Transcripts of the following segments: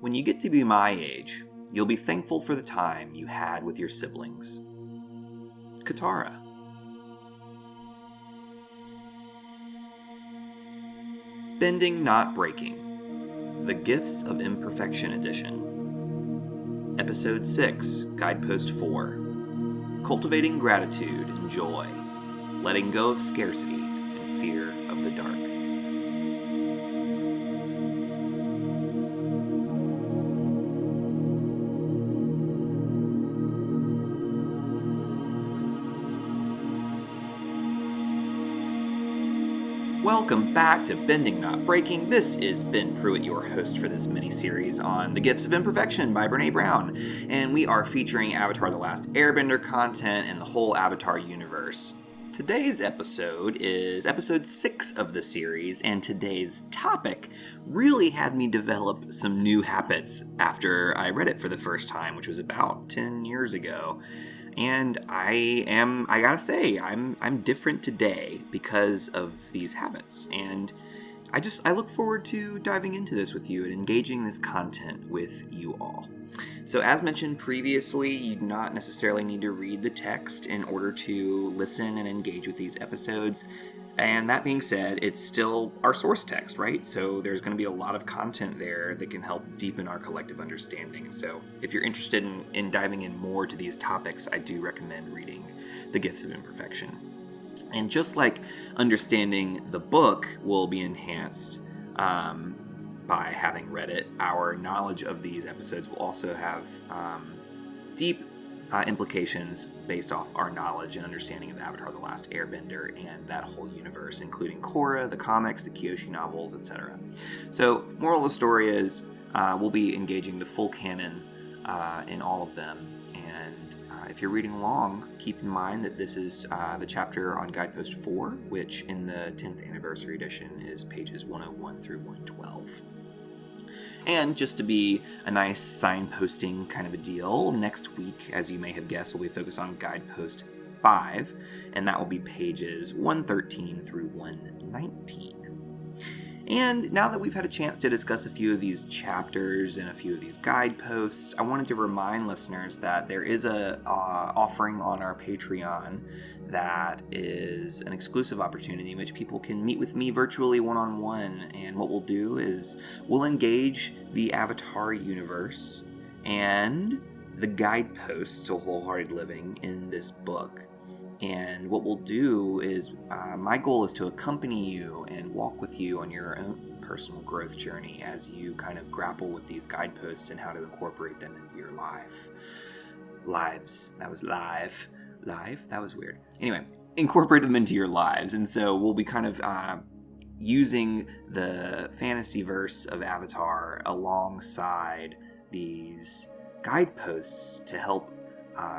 When you get to be my age, you'll be thankful for the time you had with your siblings. Katara. Bending, Not Breaking. The Gifts of Imperfection Edition. Episode 6, Guidepost 4. Cultivating Gratitude and Joy. Letting Go of Scarcity and Fear of the Dark. Welcome back to Bending Not Breaking. This is Ben Pruitt, your host for this mini-series on The Gifts of Imperfection by Brene Brown, and we are featuring Avatar The Last Airbender content and the whole Avatar universe. Today's episode is episode 6 of the series, and today's topic really had me develop some new habits after I read it for the first time, which was about 10 years ago. And I gotta say, I'm different today because of these habits. And I look forward to diving into this with you and engaging this content with you all. So as mentioned previously, you do not necessarily need to read the text in order to listen and engage with these episodes. And that being said, it's still our source text, right? So there's going to be a lot of content there that can help deepen our collective understanding. So if you're interested in diving in more to these topics, I do recommend reading The Gifts of Imperfection. And just like understanding the book will be enhanced by having read it, our knowledge of these episodes will also have deep implications based off our knowledge and understanding of Avatar The Last Airbender and that whole universe, including Korra, the comics, the Kyoshi novels, etc. So, moral of the story is we'll be engaging the full canon in all of them. And if you're reading along, keep in mind that this is the chapter on Guidepost 4, which in the 10th anniversary edition is pages 101 through 112. And just to be a nice signposting kind of a deal, next week, as you may have guessed, we'll be focused on Guidepost 5, and that will be pages 113 through 119. And now that we've had a chance to discuss a few of these chapters and a few of these guideposts, I wanted to remind listeners that there is a offering on our Patreon that is an exclusive opportunity in which people can meet with me virtually one-on-one. And what we'll do is we'll engage the Avatar universe and the guideposts to wholehearted living in this book. And what we'll do is, my goal is to accompany you and walk with you on your own personal growth journey as you kind of grapple with these guideposts and how to incorporate them into your lives. That was live? That was weird. Anyway, incorporate them into your lives. And so we'll be kind of using the fantasy verse of Avatar alongside these guideposts to help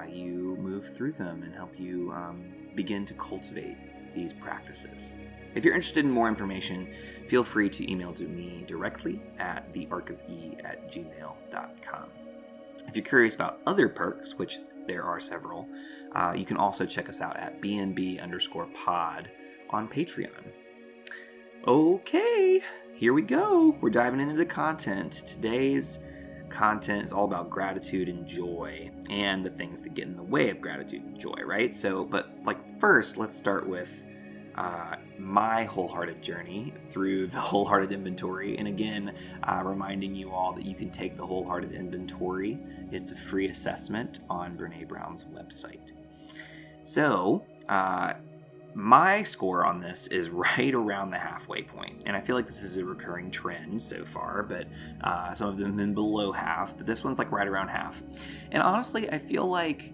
you move through them and help you begin to cultivate these practices. If you're interested in more information, feel free to email to me directly at thearkofe@gmail.com. If you're curious about other perks, which there are several, you can also check us out at BNB_pod on Patreon. Okay, here we go. We're diving into the content. Today's content is all about gratitude and joy and the things that get in the way of gratitude and joy, right? So, but first, let's start with my wholehearted journey through the wholehearted inventory. And again, reminding you all that you can take the wholehearted inventory. It's a free assessment on Brene Brown's website. So, my score on this is right around the halfway point, and I feel like this is a recurring trend so far, but some of them have been below half, but this one's right around half. And honestly, I feel like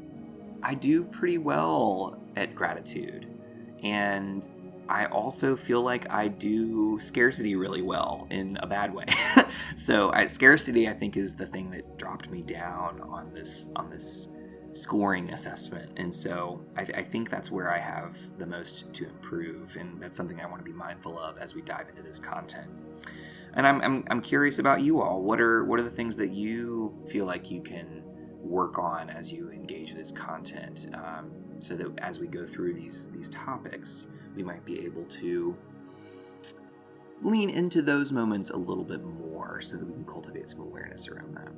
I do pretty well at gratitude, and I also feel like I do scarcity really well in a bad way. So scarcity, I think, is the thing that dropped me down on this scoring assessment, and so I think that's where I have the most to improve, and that's something I want to be mindful of as we dive into this content. And I'm curious about you all. What are the things that you feel like you can work on as you engage this content, so that as we go through these topics, we might be able to lean into those moments a little bit more so that we can cultivate some awareness around that.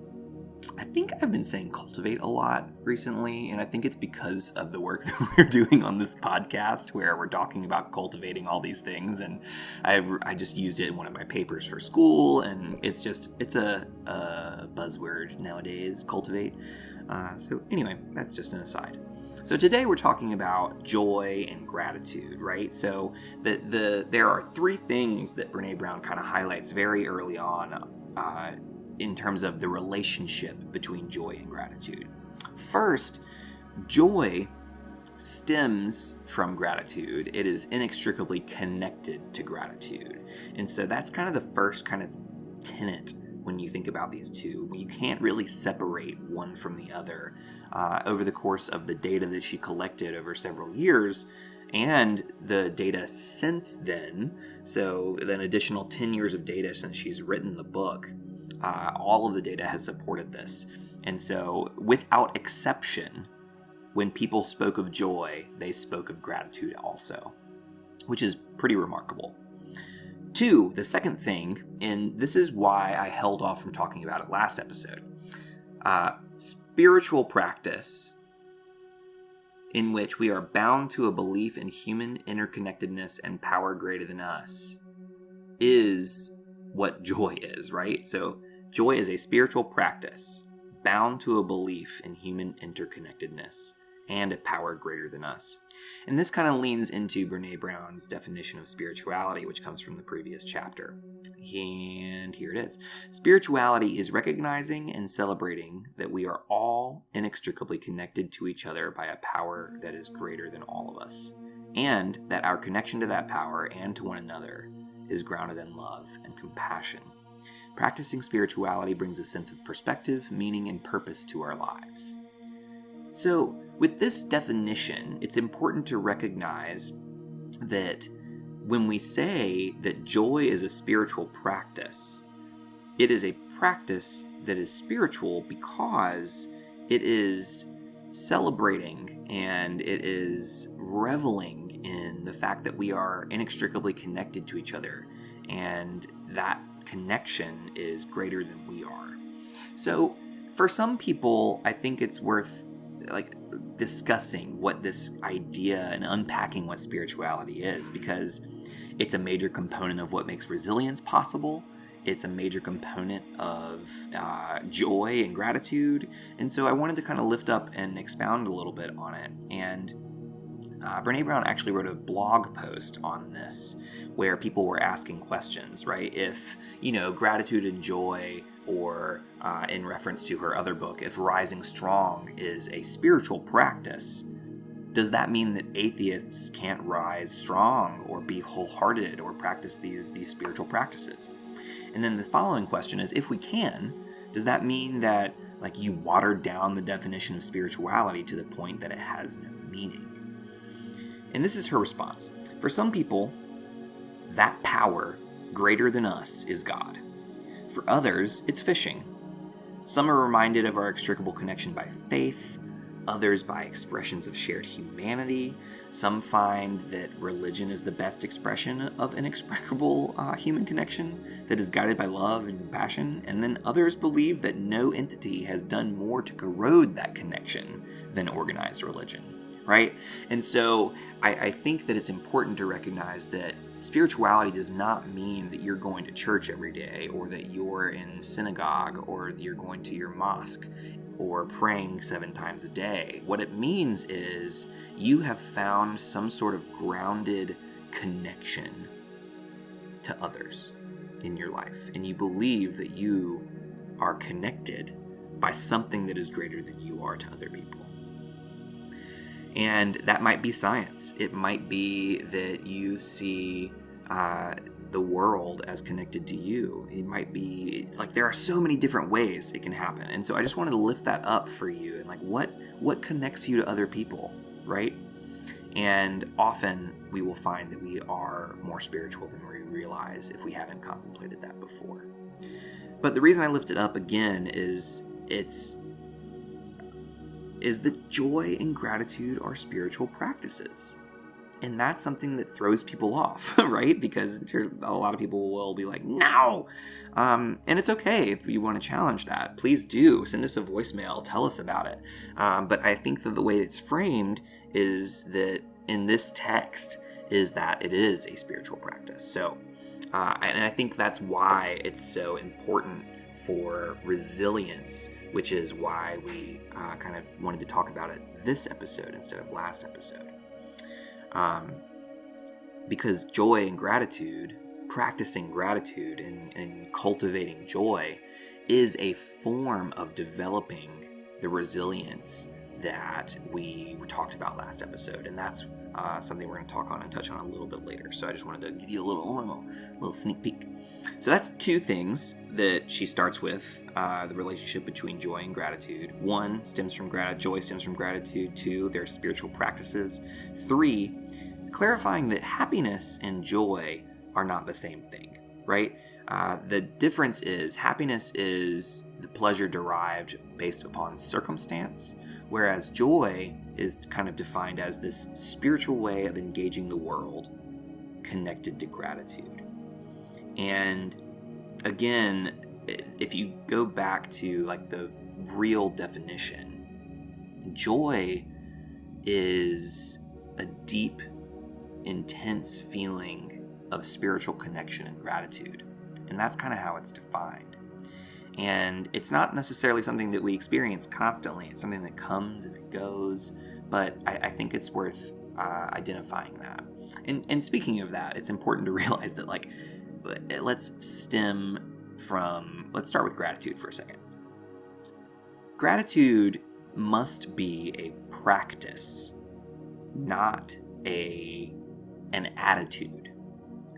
I think I've been saying cultivate a lot recently, and I think it's because of the work that we're doing on this podcast where we're talking about cultivating all these things, and I just used it in one of my papers for school, and it's a buzzword nowadays, cultivate. So anyway, that's just an aside. So today we're talking about joy and gratitude, right? So there are three things that Brene Brown kind of highlights very early on in terms of the relationship between joy and gratitude. First, joy stems from gratitude. It is inextricably connected to gratitude. And so that's kind of the first kind of tenet when you think about these two. You can't really separate one from the other. Over the course of the data that she collected over several years, and the data since then, so an additional 10 years of data since she's written the book, all of the data has supported this. And so, without exception, when people spoke of joy, they spoke of gratitude also, which is pretty remarkable. Two, the second thing, and this is why I held off from talking about it last episode, spiritual practice in which we are bound to a belief in human interconnectedness and power greater than us is what joy is, right? So joy is a spiritual practice bound to a belief in human interconnectedness and a power greater than us. And this kind of leans into Brene Brown's definition of spirituality, which comes from the previous chapter. And here it is. Spirituality is recognizing and celebrating that we are all inextricably connected to each other by a power that is greater than all of us, and that our connection to that power and to one another is grounded in love and compassion. Practicing spirituality brings a sense of perspective, meaning, and purpose to our lives. So, with this definition, it's important to recognize that when we say that joy is a spiritual practice, it is a practice that is spiritual because it is celebrating and it is reveling in the fact that we are inextricably connected to each other, and that connection is greater than we are. So, for some people, I think it's worth discussing what this idea and unpacking what spirituality is, because it's a major component of what makes resilience possible. It's a major component of joy and gratitude. And so I wanted to kind of lift up and expound a little bit on it. And Brene Brown actually wrote a blog post on this where people were asking questions, right? If, gratitude and joy, or in reference to her other book, if rising strong is a spiritual practice, does that mean that atheists can't rise strong or be wholehearted or practice these spiritual practices? And then the following question is, if we can, does that mean that you watered down the definition of spirituality to the point that it has no meaning? And this is her response. For some people, that power greater than us is God. For others, it's fishing. Some are reminded of our extricable connection by faith, others by expressions of shared humanity. Some find that religion is the best expression of inexplicable human connection that is guided by love and compassion. And then others believe that no entity has done more to corrode that connection than organized religion. Right? And so I think that it's important to recognize that spirituality does not mean that you're going to church every day, or that you're in synagogue, or that you're going to your mosque, or praying 7 times a day. What it means is you have found some sort of grounded connection to others in your life, and you believe that you are connected by something that is greater than you are to other people. And that might be science. It might be that you see the world as connected to you. It might be there are so many different ways it can happen. And so I just wanted to lift that up for you, and what connects you to other people, right? And often we will find that we are more spiritual than we realize if we haven't contemplated that before. But the reason I lift it up again is that joy and gratitude are spiritual practices. And that's something that throws people off, right? Because a lot of people will be like, no! And it's okay if you want to challenge that. Please do. Send us a voicemail. Tell us about it. But I think that the way it's framed is that in this text is that it is a spiritual practice. So, and I think that's why it's so important for resilience, which is why we kind of wanted to talk about it this episode instead of last episode. Because joy and gratitude, practicing gratitude and cultivating joy is a form of developing the resilience that we talked about last episode. And that's something we're going to talk on and touch on a little bit later. So I just wanted to give you a little sneak peek. So that's two things that she starts with, the relationship between joy and gratitude. 1 stems from joy stems from gratitude. 2, their spiritual practices. 3, clarifying that happiness and joy are not the same thing, right? The difference is happiness is the pleasure derived based upon circumstance, whereas joy is kind of defined as this spiritual way of engaging the world connected to gratitude. And again, if you go back to like the real definition, joy is a deep, intense feeling of spiritual connection and gratitude. And that's kind of how it's defined. And it's not necessarily something that we experience constantly. It's something that comes and it goes. But I think it's worth identifying that. And speaking of that, it's important to realize that, like, let's start with gratitude for a second. Gratitude must be a practice, not an attitude.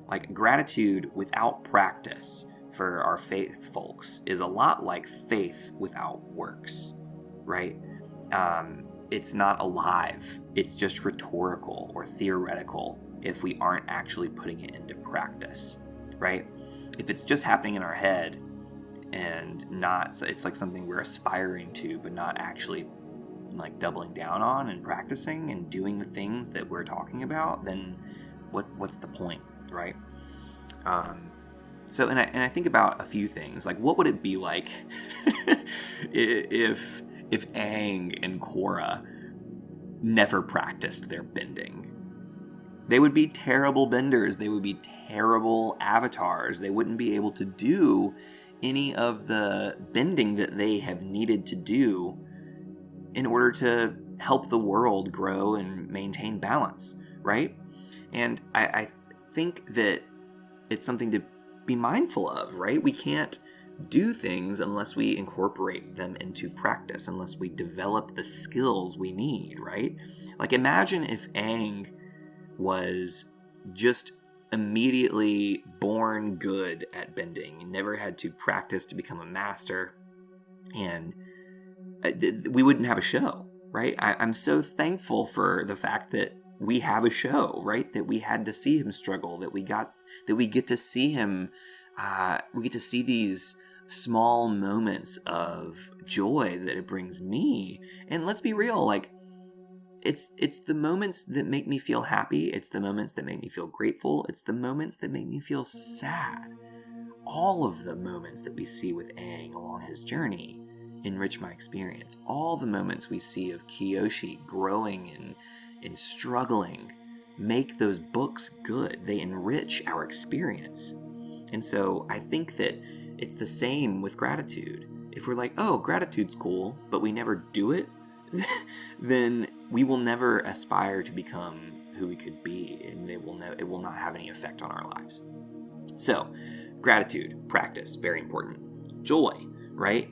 Like, gratitude without practice for our faith folks is a lot like faith without works, right? It's not alive. It's just rhetorical or theoretical if we aren't actually putting it into practice, right? If it's just happening in our head and it's like something we're aspiring to but not actually like doubling down on and practicing and doing the things that we're talking about, then what's the point, right? So I think about a few things, like what would it be like if Aang and Korra never practiced their bending? They would be terrible benders. They would be terrible avatars. They wouldn't be able to do any of the bending that they have needed to do in order to help the world grow and maintain balance, right? And I think that it's something to be mindful of, right? We can't do things unless we incorporate them into practice, unless we develop the skills we need, right? Like, imagine if Aang was just immediately born good at bending and never had to practice to become a master, and we wouldn't have a show, right? I'm so thankful for the fact that we have a show, right? That we had to see him struggle, that we get to see him, we get to see these small moments of joy that it brings me. And let's be real, like, it's the moments that make me feel happy. It's the moments that make me feel grateful. It's the moments that make me feel sad. All of the moments that we see with Aang along his journey enrich my experience. All the moments we see of Kyoshi growing and struggling make those books good. They enrich our experience. And so I think that it's the same with gratitude. If we're like, oh, gratitude's cool, but we never do it, then we will never aspire to become who we could be, and it will not have any effect on our lives. So, gratitude, practice, very important. Joy, right?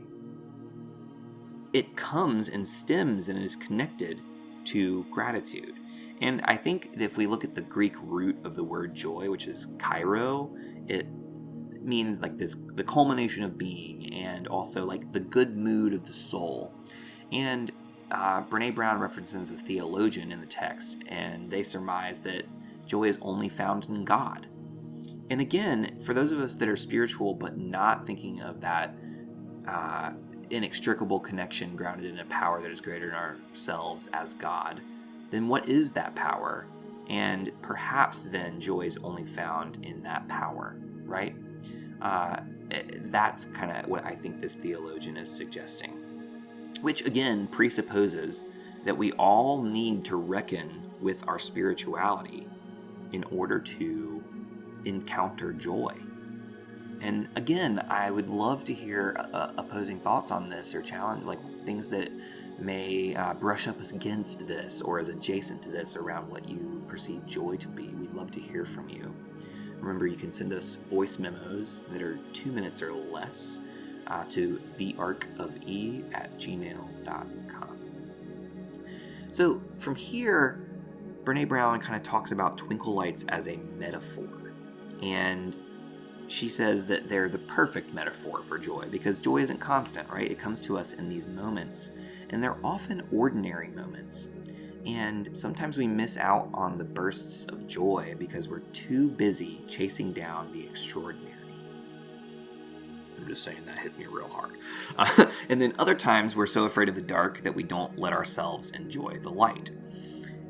It comes and stems and is connected to gratitude. And I think that if we look at the Greek root of the word joy, which is kairo, it means like the culmination of being, and also like the good mood of the soul. And Brene Brown references a theologian in the text, and they surmise that joy is only found in God. And again, for those of us that are spiritual but not thinking of that inextricable connection grounded in a power that is greater than ourselves as God, then what is that power And perhaps then joy is only found in that power, right? That's kind of what I think this theologian is suggesting, which again presupposes that we all need to reckon with our spirituality in order to encounter joy. And again, I would love to hear opposing thoughts on this, or challenge, like things that may brush up against this or is adjacent to this around what you perceive joy to be. We'd love to hear from you. Remember, you can send us voice memos that are 2 minutes or less to thearkofe@gmail.com. So from here, Brene Brown kind of talks about twinkle lights as a metaphor. And she says that they're the perfect metaphor for joy, because joy isn't constant, right? It comes to us in these moments, and they're often ordinary moments. And sometimes we miss out on the bursts of joy because we're too busy chasing down the extraordinary. I'm just saying, that hit me real hard. And then other times we're so afraid of the dark that we don't let ourselves enjoy the light.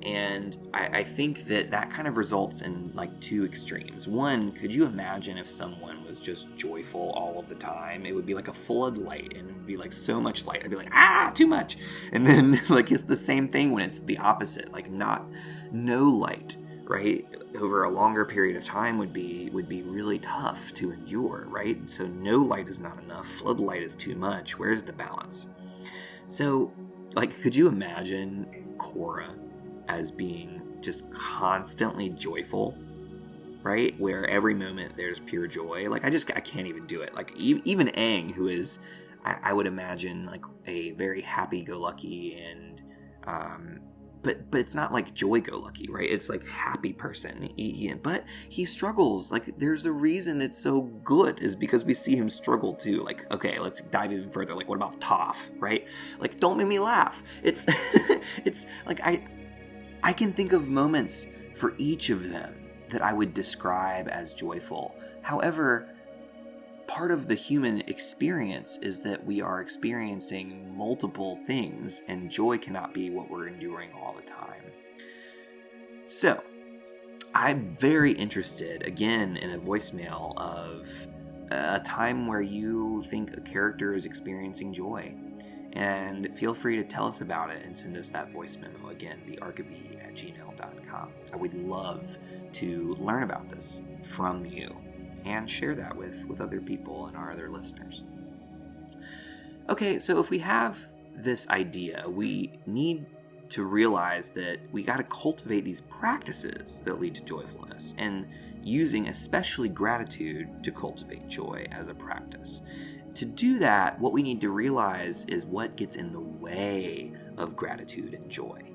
And I think that kind of results in like two extremes. One, could you imagine if someone was just joyful all of the time? It would be like a floodlight, and it would be like so much light. I'd be like, too much. And then like it's the same thing when it's the opposite, like no light, right? Over a longer period of time would be really tough to endure, right? So no light is not enough. Floodlight is too much. Where's the balance? So like, could you imagine Cora as being just constantly joyful, right? Where every moment there's pure joy. Like I can't even do it. Like even Aang, who is, I would imagine like a very happy-go-lucky and, but it's not like joy-go-lucky, right? It's like happy person. But he struggles. Like there's a reason it's so good, is because we see him struggle too. Like, okay, let's dive even further. Like what about Toph, right? Like don't make me laugh. It's, it's like I can think of moments for each of them that I would describe as joyful. However, part of the human experience is that we are experiencing multiple things, and joy cannot be what we're enduring all the time. So, I'm very interested, again, in a voicemail of a time where you think a character is experiencing joy. And feel free to tell us about it and send us that voice memo. Again, thearkofe@gmail.com. I would love to learn about this from you and share that with other people and our other listeners. Okay, so if we have this idea, we need to realize that we got to cultivate these practices that lead to joyfulness, and using especially gratitude to cultivate joy as a practice. To do that, what we need to realize is what gets in the way of gratitude and joy.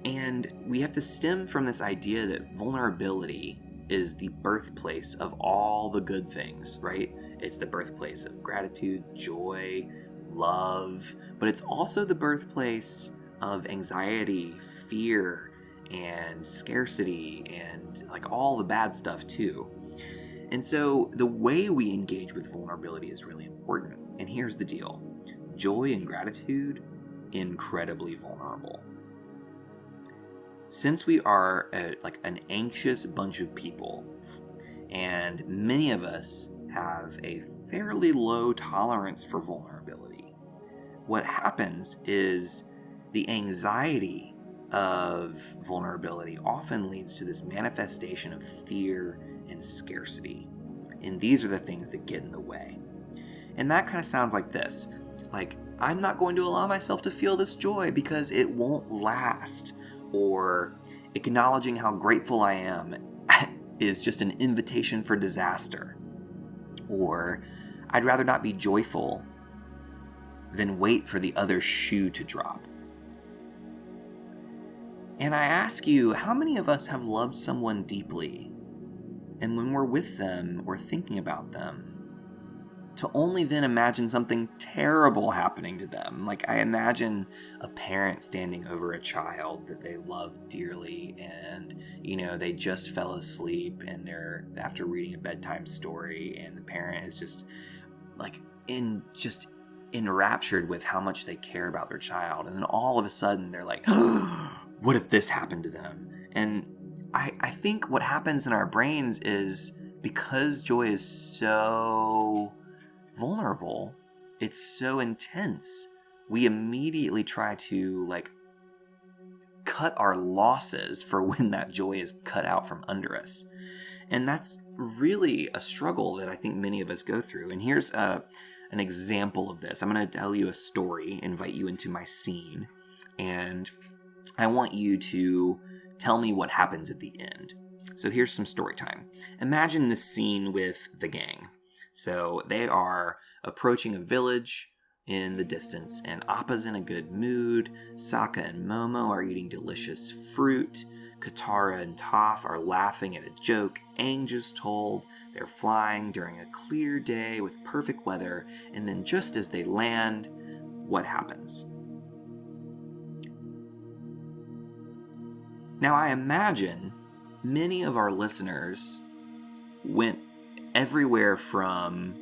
And we have to stem from this idea that vulnerability is the birthplace of all the good things, right? It's the birthplace of gratitude, joy, love, but it's also the birthplace of anxiety, fear, and scarcity, and like all the bad stuff too. And so the way we engage with vulnerability is really important. And here's the deal. Joy and gratitude, incredibly vulnerable. Since we are like an anxious bunch of people, and many of us have a fairly low tolerance for vulnerability, what happens is the anxiety of vulnerability often leads to this manifestation of fear and scarcity. And these are the things that get in the way. And that kind of sounds like this. Like, I'm not going to allow myself to feel this joy because it won't last. Or acknowledging how grateful I am is just an invitation for disaster. Or I'd rather not be joyful than wait for the other shoe to drop. And I ask you, how many of us have loved someone deeply, and when we're with them or thinking about them, to only then imagine something terrible happening to them? Like, I imagine a parent standing over a child that they love dearly, and, they just fell asleep, and they're after reading a bedtime story, and the parent is just enraptured with how much they care about their child, and then all of a sudden they're like, what if this happened to them? And I think what happens in our brains is because joy is so vulnerable, it's so intense, we immediately try to cut our losses for when that joy is cut out from under us. And that's really a struggle that I think many of us go through. And here's an example of this. I'm going to tell you a story, invite you into my scene, and I want you to tell me what happens at the end. So here's some story time. Imagine this scene with the gang. So they are approaching a village in the distance, and Appa's in a good mood. Sokka and Momo are eating delicious fruit. Katara and Toph are laughing at a joke Aang just told. They're flying during a clear day with perfect weather, and then just as they land, what happens? Now, I imagine many of our listeners went everywhere from,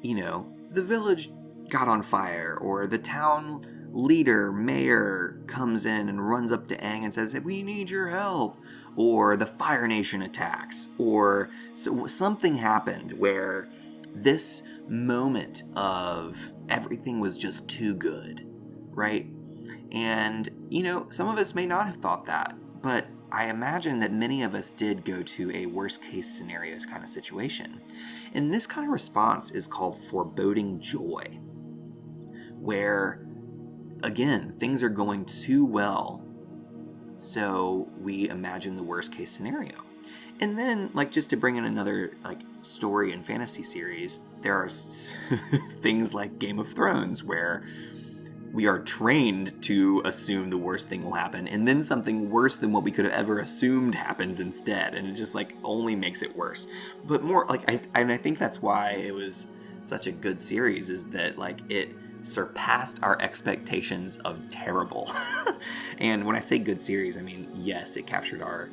the village got on fire, or the town leader, mayor, comes in and runs up to Aang and says, "We need your help," or the Fire Nation attacks, or so something happened where this moment of everything was just too good, right? And, some of us may not have thought that, but I imagine that many of us did go to a worst case scenarios kind of situation. And this kind of response is called foreboding joy, where, again, things are going too well, so we imagine the worst case scenario. And then, just to bring in another, story and fantasy series, there are things like Game of Thrones, where we are trained to assume the worst thing will happen, and then something worse than what we could have ever assumed happens instead, and it just only makes it worse. But more I think that's why it was such a good series, is that it surpassed our expectations of terrible. And when I say good series, I mean, yes, it captured our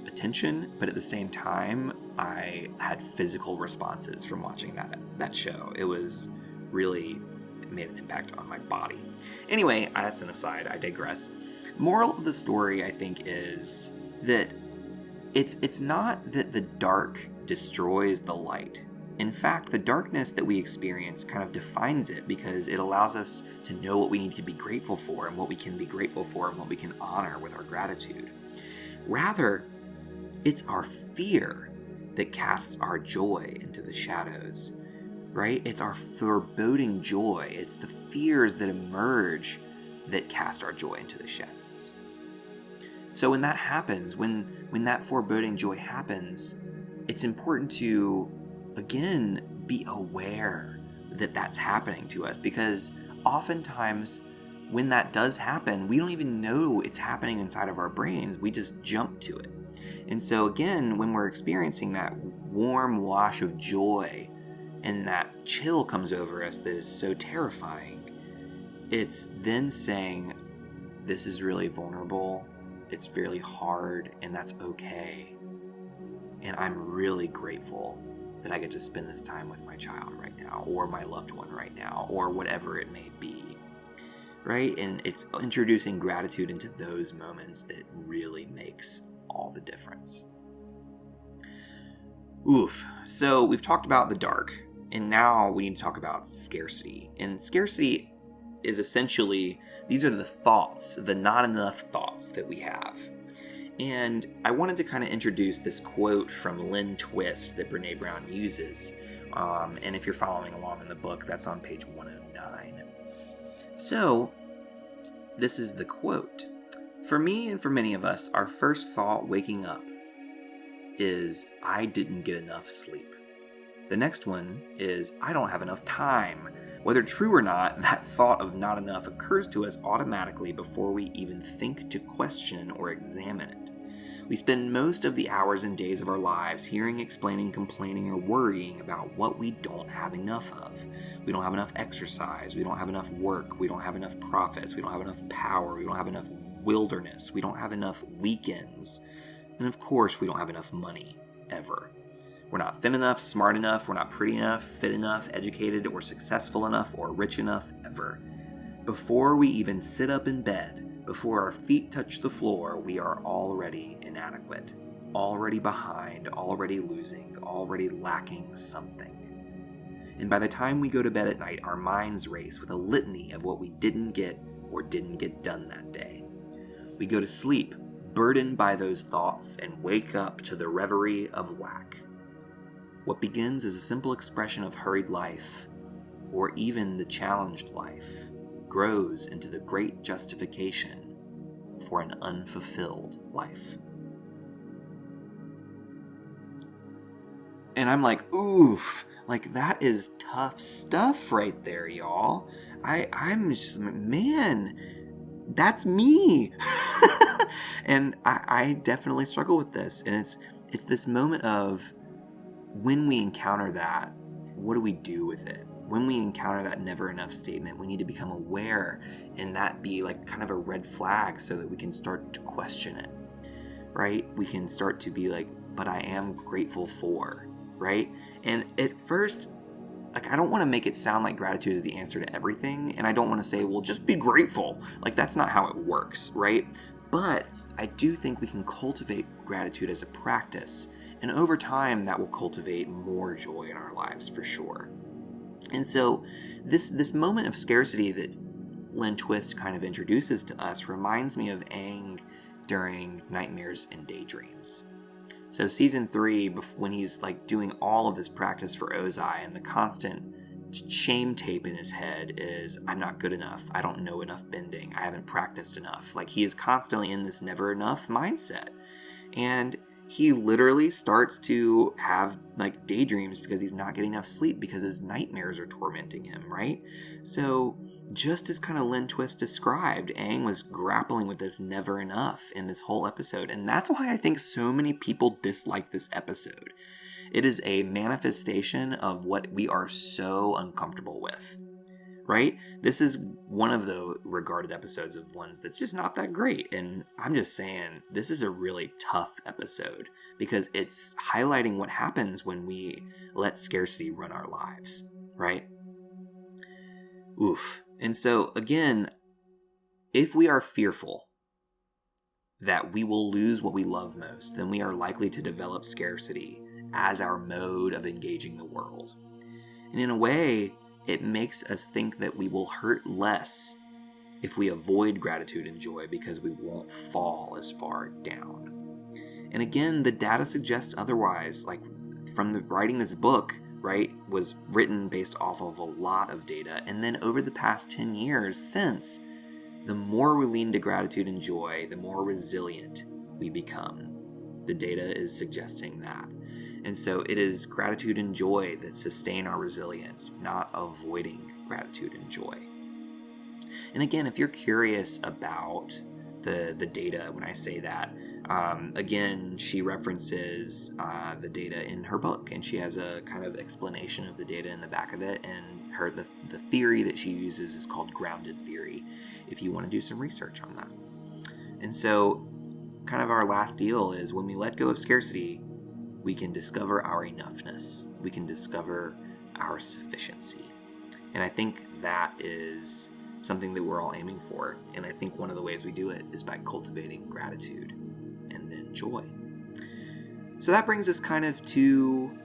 attention, but at the same time, I had physical responses from watching that show. It was really made an impact on my body. Anyway, that's an aside. I digress. Moral of the story, I think, is that it's not that the dark destroys the light. In fact, the darkness that we experience kind of defines it, because it allows us to know what we need to be grateful for, and what we can be grateful for, and what we can honor with our gratitude. Rather, it's our fear that casts our joy into the shadows. Right? It's our foreboding joy. It's the fears that emerge that cast our joy into the shadows. So when that happens, when that foreboding joy happens, it's important to, again, be aware that that's happening to us, because oftentimes when that does happen, we don't even know it's happening inside of our brains. We just jump to it. And so again, when we're experiencing that warm wash of joy, and that chill comes over us that is so terrifying, it's then saying, this is really vulnerable, it's really hard, and that's okay. And I'm really grateful that I get to spend this time with my child right now, or my loved one right now, or whatever it may be. Right? And it's introducing gratitude into those moments that really makes all the difference. Oof. So we've talked about the dark. And now we need to talk about scarcity. And scarcity is essentially, these are the thoughts, the not enough thoughts that we have. And I wanted to kind of introduce this quote from Lynn Twist that Brene Brown uses. And if you're following along in the book, that's on page 109. So, this is the quote. "For me and for many of us, our first thought waking up is, I didn't get enough sleep. The next one is, I don't have enough time. Whether true or not, that thought of not enough occurs to us automatically before we even think to question or examine it. We spend most of the hours and days of our lives hearing, explaining, complaining, or worrying about what we don't have enough of. We don't have enough exercise. We don't have enough work. We don't have enough profits. We don't have enough power. We don't have enough wilderness. We don't have enough weekends. And of course, we don't have enough money, ever. We're not thin enough, smart enough, we're not pretty enough, fit enough, educated, or successful enough, or rich enough, ever. Before we even sit up in bed, Before our feet touch the floor, we are already inadequate, already behind, already losing, already lacking something. And by the time we go to bed at night, our minds race with a litany of what we didn't get or didn't get done that day. We go to sleep, burdened by those thoughts, and wake up to the reverie of lack. What begins as a simple expression of hurried life, or even the challenged life, grows into the great justification for an unfulfilled life. And I'm like, oof, like that is tough stuff right there, y'all. I'm just, man, that's me. And I definitely struggle with this. And it's this moment of, when we encounter that, what do we do with it? When we encounter that never enough statement, we need to become aware and that be like kind of a red flag so that we can start to question it, right? We can start to be like, but I am grateful for, right? And at first, like, I don't want to make it sound like gratitude is the answer to everything. And I don't want to say, well, just be grateful. Like, that's not how it works, right? But I do think we can cultivate gratitude as a practice. And over time, that will cultivate more joy in our lives for sure. And so this moment of scarcity that Lynn Twist kind of introduces to us reminds me of Aang during Nightmares and Daydreams. So season 3, when he's like doing all of this practice for Ozai, and the constant shame tape in his head is, I'm not good enough, I don't know enough bending, I haven't practiced enough. Like, he is constantly in this never enough mindset. And he literally starts to have like daydreams because he's not getting enough sleep because his nightmares are tormenting him, right? So just as kind of Lynn Twist described, Aang was grappling with this never enough in this whole episode. And that's why I think so many people dislike this episode. It is a manifestation of what we are so uncomfortable with, right? This is one of the regarded episodes of ones that's just not that great. And I'm just saying, this is a really tough episode because it's highlighting what happens when we let scarcity run our lives, right? Oof. And so again, if we are fearful that we will lose what we love most, then we are likely to develop scarcity as our mode of engaging the world. And in a way, it makes us think that we will hurt less if we avoid gratitude and joy because we won't fall as far down. And again, the data suggests otherwise. Like, from the writing this book, right, was written based off of a lot of data. And then over the past 10 years since, the more we lean to gratitude and joy, the more resilient we become. The data is suggesting that. And so it is gratitude and joy that sustain our resilience, not avoiding gratitude and joy. And again, if you're curious about the data when I say that, again, she references the data in her book, and she has a kind of explanation of the data in the back of it. And the theory that she uses is called grounded theory, if you want to do some research on that. And so kind of our last deal is, when we let go of scarcity, we can discover our enoughness. We can discover our sufficiency. And I think that is something that we're all aiming for. And I think one of the ways we do it is by cultivating gratitude and then joy. So that brings us kind of to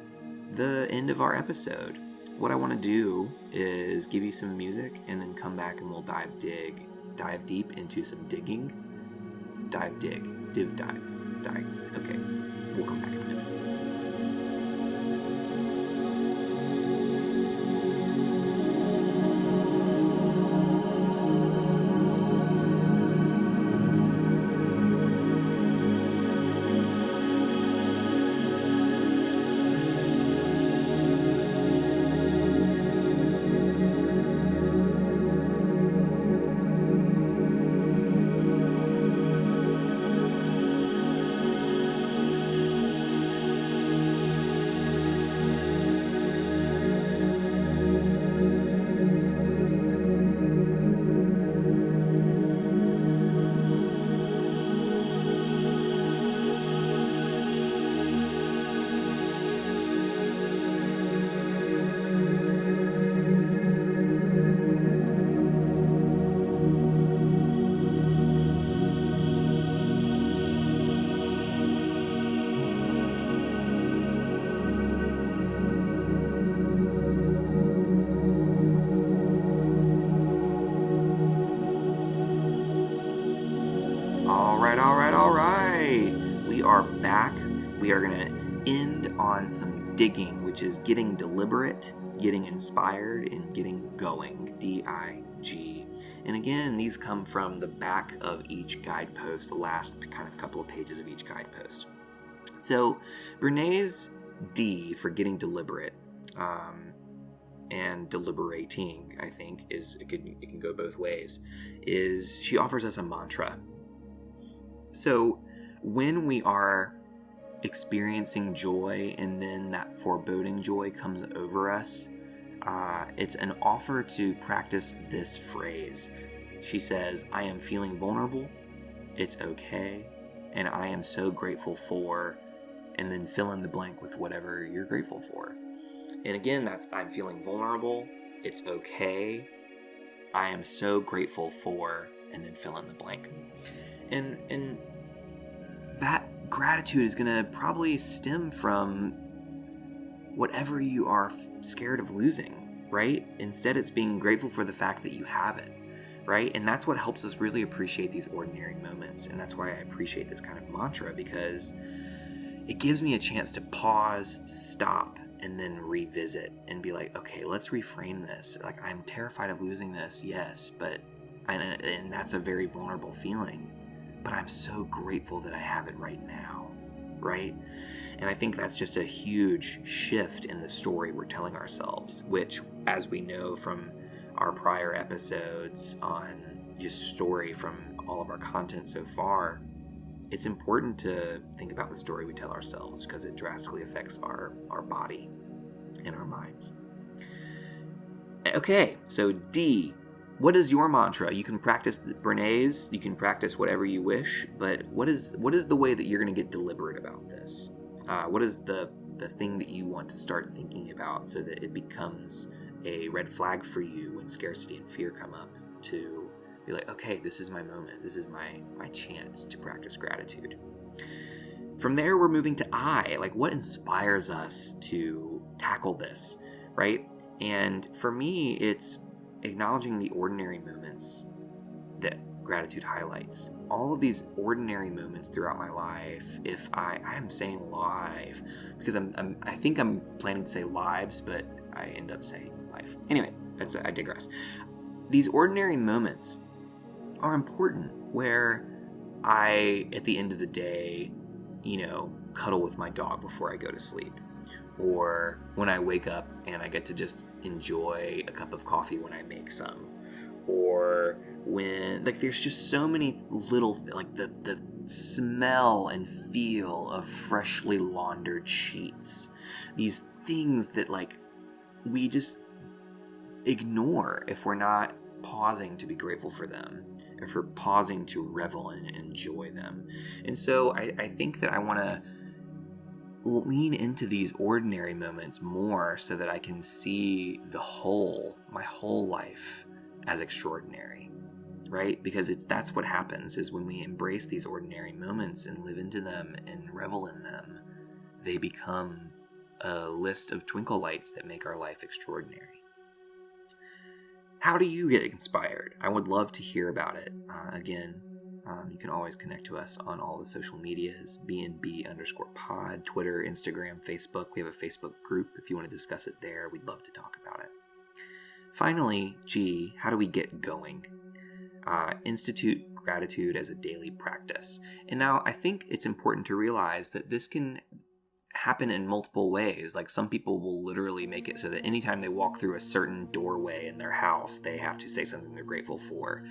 the end of our episode. What I want to do is give you some music and then come back and we'll dive deep into some digging. Okay, we'll come back in a minute. All right. We are back. We are going to end on some digging, which is getting deliberate, getting inspired, and getting going. D-I-G. And again, these come from the back of each guidepost, the last kind of couple of pages of each guidepost. So Brene's D for getting deliberate, and deliberating, I think, it can go both ways, is she offers us a mantra. So when we are experiencing joy and then that foreboding joy comes over us, it's an offer to practice this phrase. She says, I am feeling vulnerable, it's okay, and I am so grateful for, and then fill in the blank with whatever you're grateful for. And again, that's I'm feeling vulnerable, it's okay, I am so grateful for, and then fill in the blank. And that gratitude is going to probably stem from whatever you are scared of losing, right? Instead, it's being grateful for the fact that you have it, right? And that's what helps us really appreciate these ordinary moments. And that's why I appreciate this kind of mantra, because it gives me a chance to pause, stop, and then revisit and be like, okay, let's reframe this. Like, I'm terrified of losing this, yes, and that's a very vulnerable feeling, but I'm so grateful that I have it right now, right? And I think that's just a huge shift in the story we're telling ourselves, which, as we know from our prior episodes on just story from all of our content so far, it's important to think about the story we tell ourselves because it drastically affects our body and our minds. Okay, so D, what is your mantra? You can practice Brene's, you can practice whatever you wish, but what is the way that you're going to get deliberate about this? What is the thing that you want to start thinking about so that it becomes a red flag for you when scarcity and fear come up, to be like, okay, this is my moment. This is my chance to practice gratitude. From there, we're moving to I. Like, what inspires us to tackle this, right? And for me, it's acknowledging the ordinary moments that gratitude highlights. All of these ordinary moments throughout my life. If I'm saying life because I think I'm planning to say lives, but I end up saying life. Anyway, I digress. These ordinary moments are important, where I, at the end of the day, cuddle with my dog before I go to sleep, or when I wake up and I get to just enjoy a cup of coffee when I make some, or when, like, there's just so many little, like the smell and feel of freshly laundered sheets, these things that, like, we just ignore if we're not pausing to be grateful for them, if we're pausing to revel and enjoy them. And so I think that I want to lean into these ordinary moments more so that I can see my whole life as extraordinary, right? Because that's what happens, is when we embrace these ordinary moments and live into them and revel in them, they become a list of twinkle lights that make our life extraordinary. How do you get inspired? I would love to hear about it. Again, you can always connect to us on all the social medias, BNB_pod, Twitter, Instagram, Facebook. We have a Facebook group. If you want to discuss it there, we'd love to talk about it. Finally, G, how do we get going? Institute gratitude as a daily practice. And now I think it's important to realize that this can happen in multiple ways. Like, some people will literally make it so that anytime they walk through a certain doorway in their house, they have to say something they're grateful for.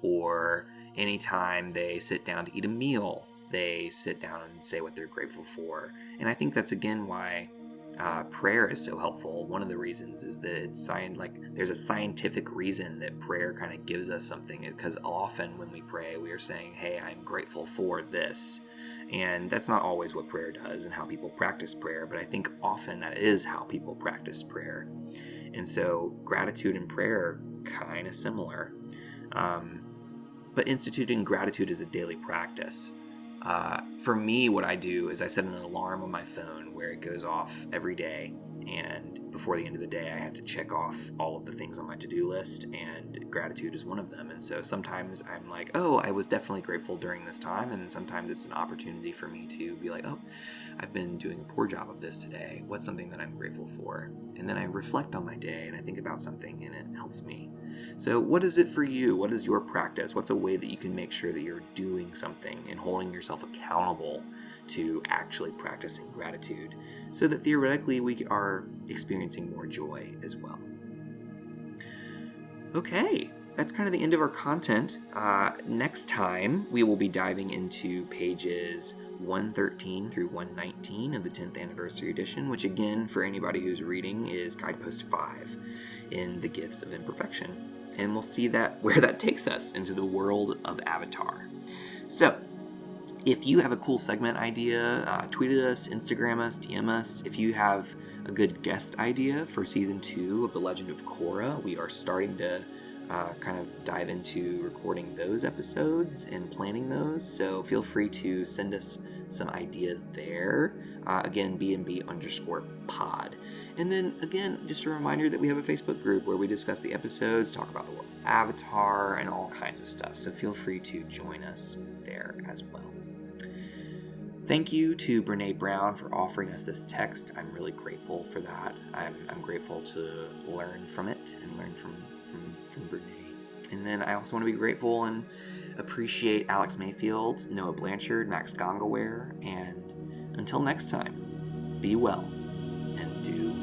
Or anytime they sit down to eat a meal, they sit down and say what they're grateful for. And I think that's, again, why prayer is so helpful. One of the reasons is that it's there's a scientific reason that prayer kind of gives us something, because often when we pray, we are saying, hey, I'm grateful for this. And that's not always what prayer does and how people practice prayer, but I think often that is how people practice prayer. And so gratitude and prayer, kind of similar. But instituting gratitude as a daily practice. For me, what I do is I set an alarm on my phone where it goes off every day, and before the end of the day I have to check off all of the things on my to-do list, and gratitude is one of them. And so sometimes I'm like, oh, I was definitely grateful during this time, and then sometimes it's an opportunity for me to be like, oh, I've been doing a poor job of this today. What's something that I'm grateful for? And then I reflect on my day and I think about something, and it helps me. So what is it for you? What is your practice? What's a way that you can make sure that you're doing something and holding yourself accountable to actually practicing gratitude, so that theoretically we are experiencing more joy as well? Okay, that's kind of the end of our content. Next time, we will be diving into pages 113 through 119 of the 10th anniversary edition, which again, for anybody who's reading, is Guidepost 5 in the Gifts of Imperfection. And we'll see where that takes us into the world of Avatar. So, if you have a cool segment idea, tweet at us, Instagram us, DM us. If you have a good guest idea for Season 2 of The Legend of Korra, we are starting to kind of dive into recording those episodes and planning those. So feel free to send us some ideas there. Again, BNB_pod. And then, again, just a reminder that we have a Facebook group where we discuss the episodes, talk about the world of Avatar, and all kinds of stuff. So feel free to join us there as well. Thank you to Brene Brown for offering us this text. I'm really grateful for that. I'm grateful to learn from it and learn from Brene. And then I also want to be grateful and appreciate Alex Mayfield, Noah Blanchard, Max Gongaware, and until next time, be well and do